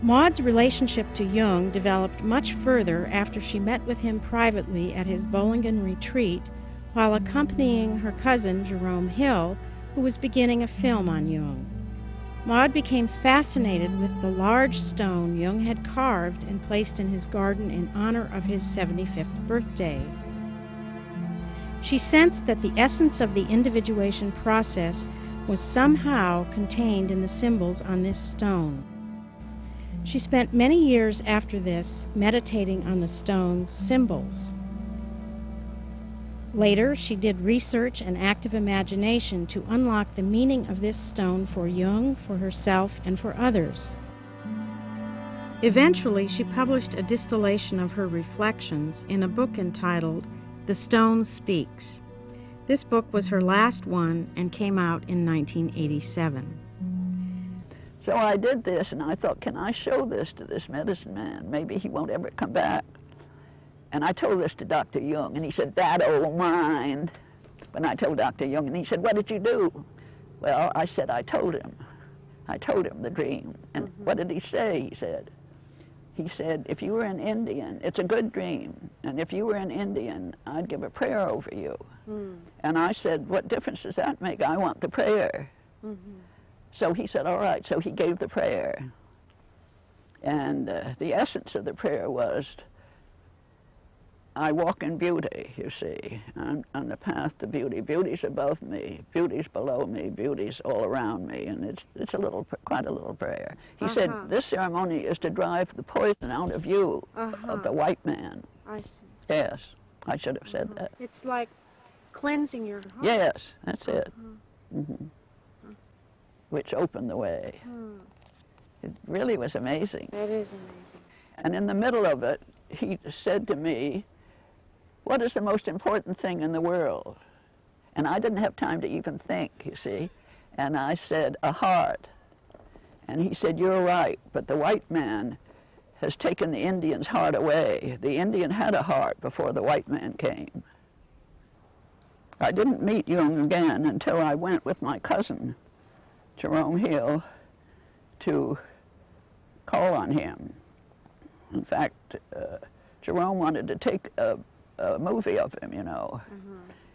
Maud's relationship to Jung developed much further after she met with him privately at his Bollingen retreat while accompanying her cousin Jerome Hill, who was beginning a film on Jung. Maud became fascinated with the large stone Jung had carved and placed in his garden in honor of his 75th birthday. She sensed that the essence of the individuation process was somehow contained in the symbols on this stone. She spent many years after this meditating on the stone's symbols. Later, she did research and active imagination to unlock the meaning of this stone for Jung, for herself, and for others. Eventually, she published a distillation of her reflections in a book entitled The Stone Speaks. This book was her last one and came out in 1987. So I did this, and I thought, can I show this to this medicine man? Maybe he won't ever come back. And I told this to Dr. Jung, and he said, that old mind. When I told Dr. Jung, and he said, what did you do? Well, I said, I told him the dream. And what did he say? He said, if you were an Indian, it's a good dream, and if you were an Indian, I'd give a prayer over you. And I said, what difference does that make? I want the prayer. So he said, all right, so he gave the prayer. And the essence of the prayer was, I walk in beauty, you see. I'm on the path to beauty. Beauty's above me, beauty's below me, beauty's all around me, and it's quite a little prayer. He said, this ceremony is to drive the poison out of you, of the white man. I see. Yes, I should have said that. It's like cleansing your heart. Yes, that's it. Which opened the way. It really was amazing. That is amazing. And in the middle of it, he said to me, what is the most important thing in the world? And I didn't have time to even think, you see. And I said, a heart. And he said, you're right, but the white man has taken the Indian's heart away. The Indian had a heart before the white man came. I didn't meet Jung again until I went with my cousin, Jerome Hill, to call on him. In fact, Jerome wanted to take a movie of him, you know.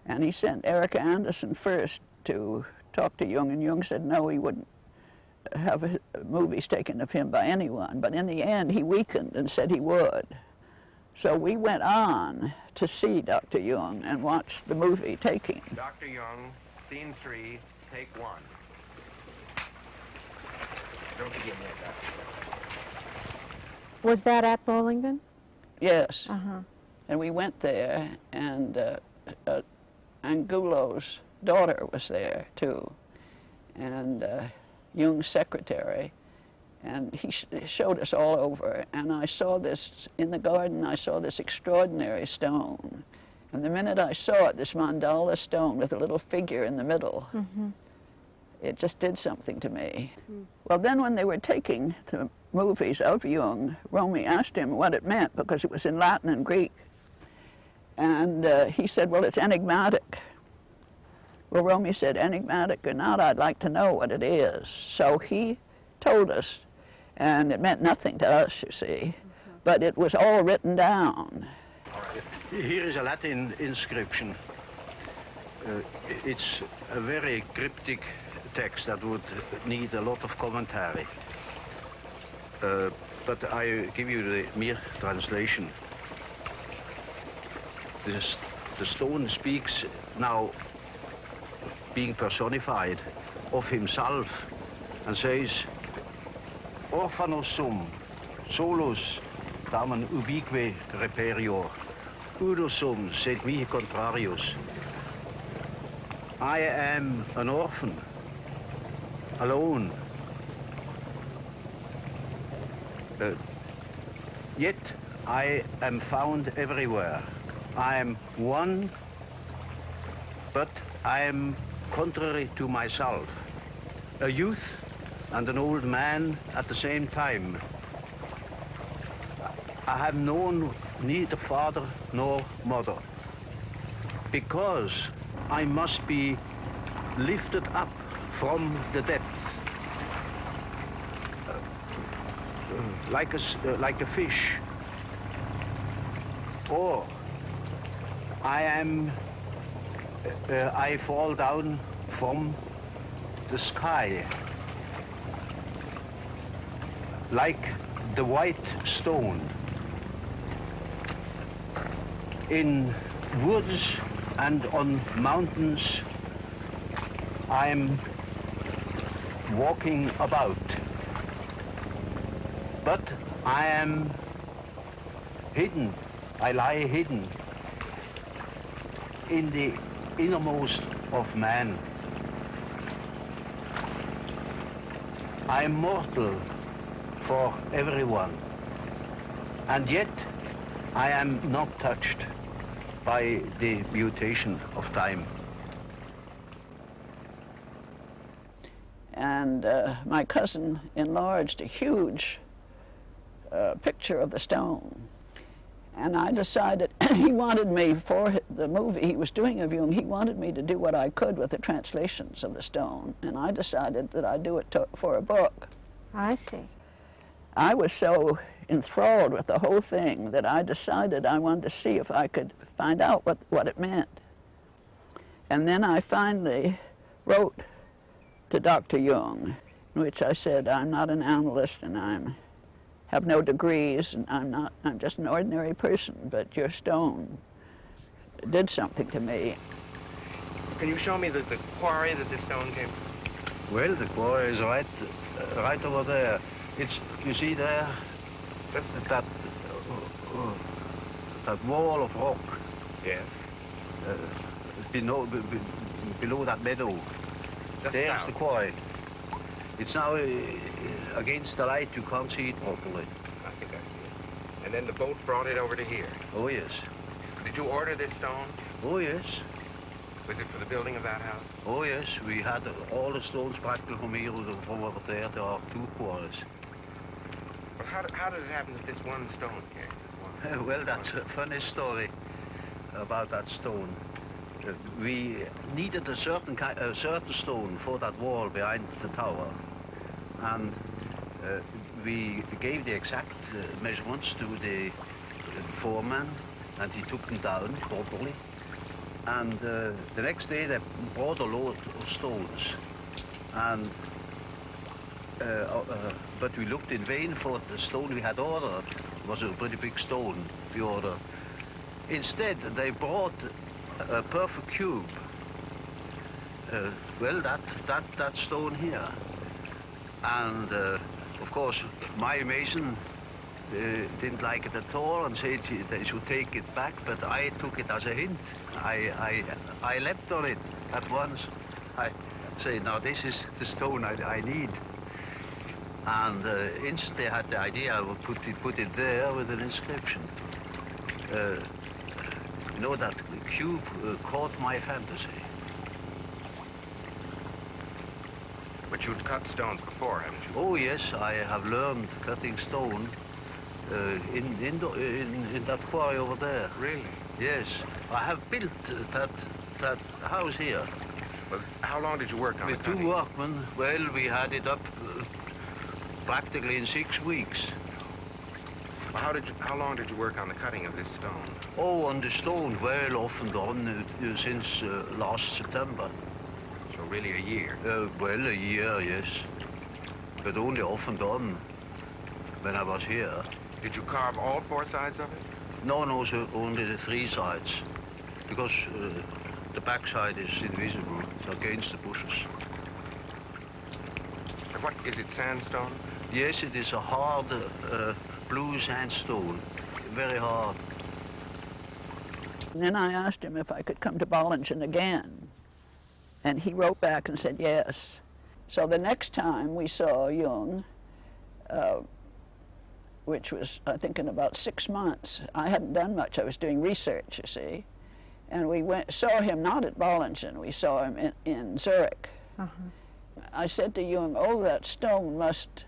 And he sent Erica Anderson first to talk to Jung, and Jung said no, he wouldn't have movies taken of him by anyone. But in the end, he weakened and said he would. So we went on to see Dr. Jung and watch the movie Taking. Dr. Jung, scene 3, take 1. Don't begin yet, Dr. Was that at Bollingen? Yes. And we went there, and Angulo's daughter was there, too, and Jung's secretary, and he showed us all over, and I saw this, in the garden, I saw this extraordinary stone, and the minute I saw it, this mandala stone with a little figure in the middle, it just did something to me. Well, then when they were taking the movies of Jung, Romy asked him what it meant, because it was in Latin and Greek. And he said, well, it's enigmatic. Well, Romy said, enigmatic or not, I'd like to know what it is. So he told us, and it meant nothing to us, you see, but it was all written down. Here is a Latin inscription. It's a very cryptic text that would need a lot of commentary. But I give you the mere translation. The stone speaks now, being personified, of himself, and says, Orphanos sum, solus, tamen ubique reperior, udo sum, sed mihi contrarius. I am an orphan, alone. Yet I am found everywhere. I am one, but I am contrary to myself. A youth and an old man at the same time. I have known neither father nor mother, because I must be lifted up from the depths. like a fish. Or I fall down from the sky, like the white stone. In woods and on mountains, I'm walking about, but I am hidden. I lie hidden in the innermost of man. I am mortal for everyone, and yet I am not touched by the mutation of time. And my cousin enlarged a huge picture of the stone. And I decided, he wanted me, for the movie he was doing of Jung, he wanted me to do what I could with the translations of the stone. And I decided that I'd do it for a book. I see. I was so enthralled with the whole thing that I decided I wanted to see if I could find out what it meant. And then I finally wrote to Dr. Jung, in which I said, I'm not an analyst and I have no degrees, and I'm just an ordinary person, but your stone did something to me. Can you show me the quarry that this stone came from? Well, the quarry is right over there. It's, you see there, that wall of rock. Yes. Below that meadow. Just There's south. the quarry. It's now against the light, you can't see it properly. I think I see it. And then the boat brought it over to here. Oh, yes. Did you order this stone? Oh, yes. Was it for the building of that house? Oh, yes. We had all the stones practically from here from over there. There are 2 quarries. Well, how did it happen that this one stone came? This one, Well, that's a funny story about that stone. We needed a certain stone for that wall behind the tower, and we gave the exact measurements to the foreman, and he took them down properly. And the next day they brought a load of stones, and but we looked in vain for the stone we had ordered. It was a pretty big stone we ordered. Instead, they brought a perfect cube. Well, that stone here. And of course, my mason didn't like it at all and said they should take it back, but I took it as a hint. I leapt on it at once. I say, now this is the stone I need. And instantly I had the idea I would put it there with an inscription. You know, that cube caught my fantasy. But you'd cut stones before, haven't you? Oh yes, I have learned cutting stone in that quarry over there. Really? Yes, I have built that house here. Well, how long did you work on it? With 2 workmen. Well, we had it up practically in 6 weeks. Well, how long did you work on the cutting of this stone? Oh, on the stone, well, off and on since last September. So really a year? Well, a year, yes. But only off and on when I was here. Did you carve all 4 sides of it? No, so only the 3 sides. Because the back side is invisible. It's against the bushes. And what, is it sandstone? Yes, it is a hard blue sandstone. Very hard. And then I asked him if I could come to Bollingen again. And he wrote back and said yes. So the next time we saw Jung, which was, I think, in about 6 months. I hadn't done much. I was doing research, you see. And we saw him not at Bollingen. We saw him in Zürich. I said to Jung, oh, that stone must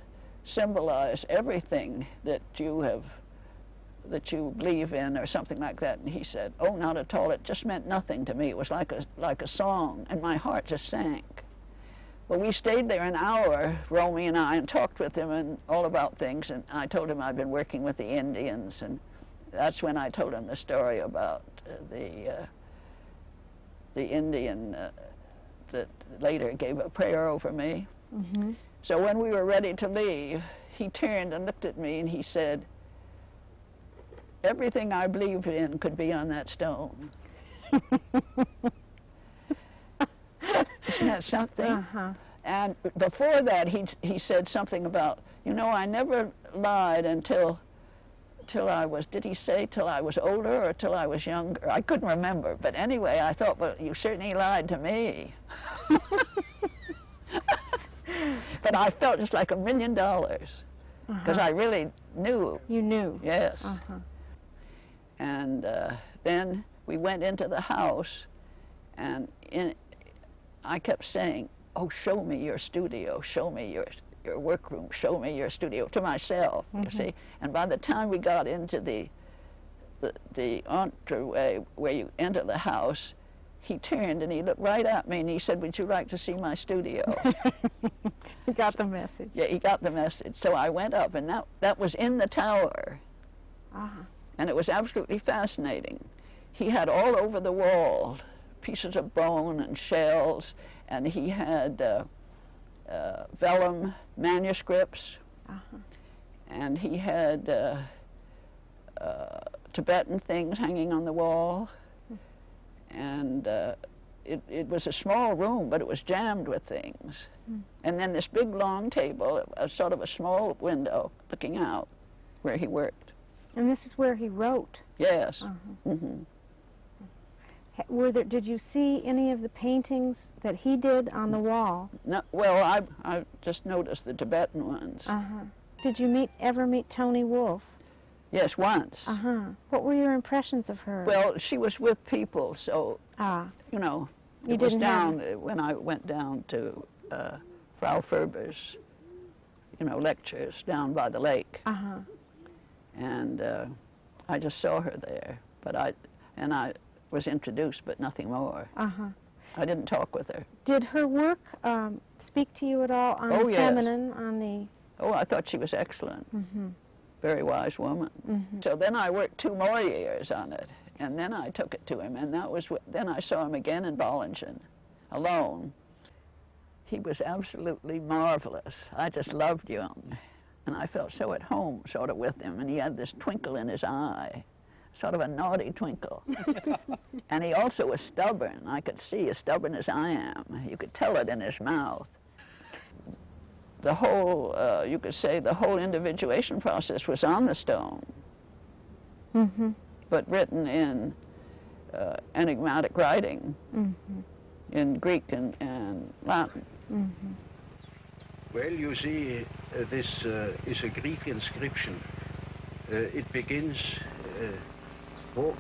symbolize everything that you believe in, or something like that. And he said, oh, not at all. It just meant nothing to me. It was like a song, and my heart just sank. Well, we stayed there an hour, Romy and I, and talked with him and all about things. And I told him I'd been working with the Indians, and that's when I told him the story about the Indian that later gave a prayer over me. Mm-hmm. So when we were ready to leave, he turned and looked at me and he said, "Everything I believe in could be on that stone." Isn't that something? Uh-huh. And before that, he said something about, you know, I never lied until I was, did he say till I was older or till I was younger? I couldn't remember. But anyway, I thought, well, you certainly lied to me. But I felt just like $1 million because I really knew. You knew? Yes. Uh-huh. And then we went into the house, and I kept saying, "Oh, show me your studio, show me your workroom, show me your studio," to myself, you see. And by the time we got into the entryway where you enter the house, he turned and he looked right at me and he said, "Would you like to see my studio?" He got the message. Yeah, he got the message. So I went up, and that was in the tower. Uh-huh. And it was absolutely fascinating. He had all over the wall pieces of bone and shells, and he had vellum manuscripts, Uh-huh. and he had Tibetan things hanging on the wall, and it was a small room, but it was jammed with things. And then this big long table, a sort of a small window looking out where he worked. And this is where he wrote. Yes. Uh-huh. Hmm. Did you see any of the paintings that he did on the wall? No, well, I just noticed the Tibetan ones. Uh-huh. Did you ever meet Toni Wolff? Yes, once. Uh-huh. What were your impressions of her? Well, she was with people, so, you know, You it was didn't down when I went down to Frau Ferber's, you know, lectures down by the lake. Uh-huh. And I just saw her there, but I was introduced, but nothing more. Uh-huh. I didn't talk with her. Did her work speak to you at all on Oh, the yes. feminine, on the... Oh, I thought she was excellent. Mm-hmm. Very wise woman. Mm-hmm. So then I worked 2 more years on it, and then I took it to him, and then I saw him again in Bollingen, alone. He was absolutely marvelous. I just loved Jung, and I felt so at home sort of with him, and he had this twinkle in his eye, sort of a naughty twinkle. And he also was stubborn. I could see as stubborn as I am. You could tell it in his mouth. The whole, you could say, the whole individuation process was on the stone, Mm-hmm. but written in enigmatic writing, in Greek and Latin. Mm-hmm. Well, you see, this is a Greek inscription. It begins, Ho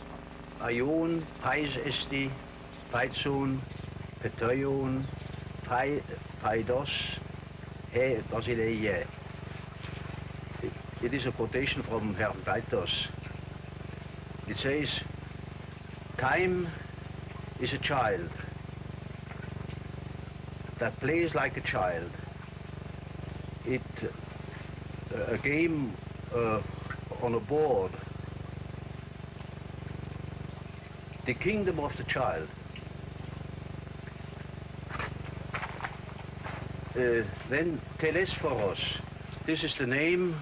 aion pais esti, paitson, petreion, paidos, he basileia. It is a quotation from Hermaitos. It says, time is a child that plays like a child. It a game on a board. The kingdom of the child. Then Telesforos. This is the name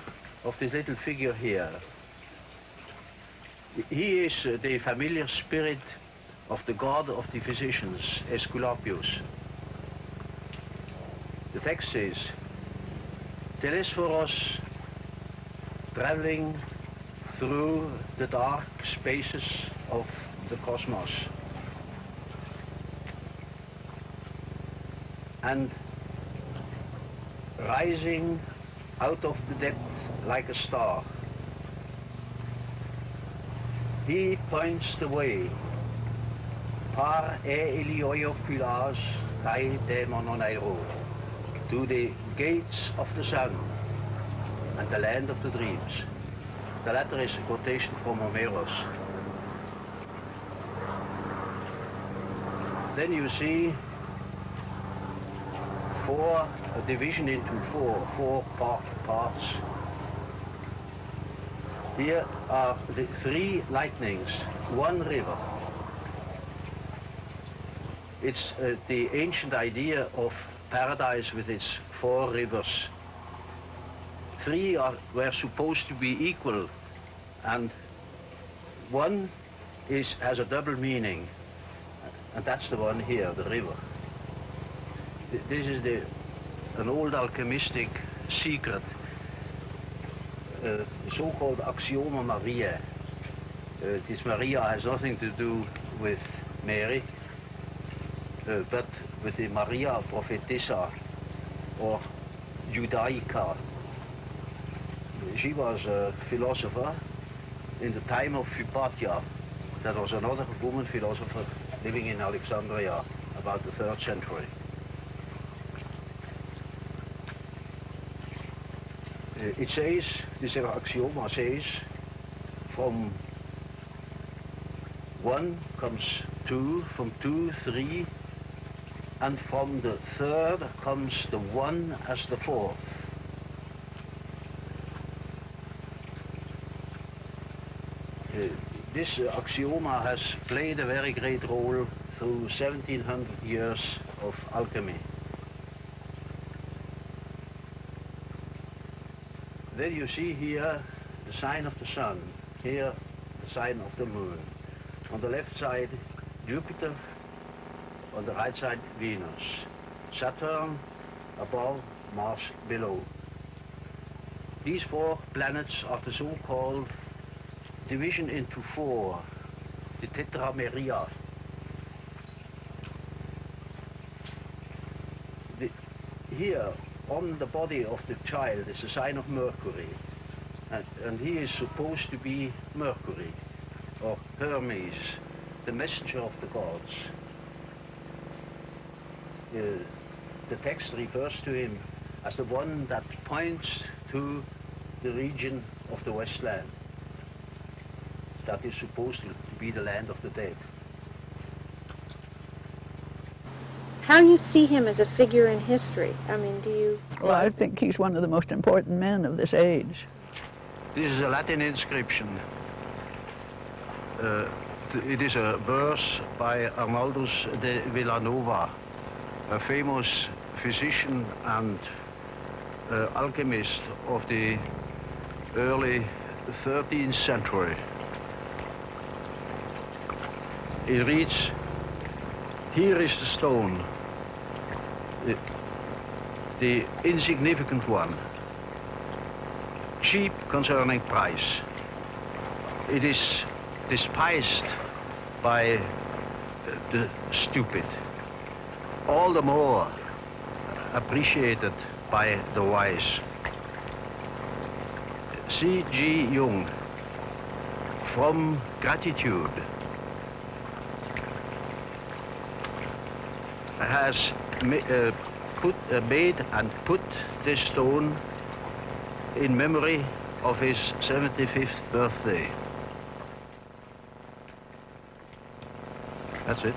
of this little figure here. He is the familiar spirit of the god of the physicians, Aesculapius. The text says, Telesforos traveling through the dark spaces of the cosmos and rising out of the depth like a star. He points the way, par e ilioioculas kai demononairo, to the gates of the sun and the land of the dreams. The latter is a quotation from Homeros. Then you see a division into four parts. Here are the three lightnings, one river. It's the ancient idea of paradise with its four rivers. Three were supposed to be equal, and one has a double meaning, and that's the one here, the river. This is an old alchemistic secret, so-called axioma Maria. This Maria has nothing to do with Mary, but with the Maria Prophetessa, or Judaica. She was a philosopher in the time of Hypatia. That was another woman philosopher living in Alexandria about the 3rd century. It says, this axioma says, from 1 comes 2, from 2, 3, and from the 3rd comes the 1 as the 4th. This axioma has played a very great role through 1700 years of alchemy. Then you see here the sign of the sun, here the sign of the moon. On the left side, Jupiter, on the right side, Venus. Saturn above, Mars below. These 4 planets are the so-called division into 4, the tetrameria. Here, on the body of the child is a sign of Mercury, and he is supposed to be Mercury, or Hermes, the messenger of the gods. The text refers to him as the one that points to the region of the Westland that is supposed to be the land of the dead. How do you see him as a figure in history? I mean, do you... Well, I think he's one of the most important men of this age. This is a Latin inscription. It is a verse by Arnaldus de Villanova, a famous physician and alchemist of the early 13th century. It reads, "Here is the stone, the insignificant one, cheap concerning price. It is despised by the stupid, all the more appreciated by the wise." C.G.Jung, from gratitude, has made and put this stone in memory of his 75th birthday. That's it.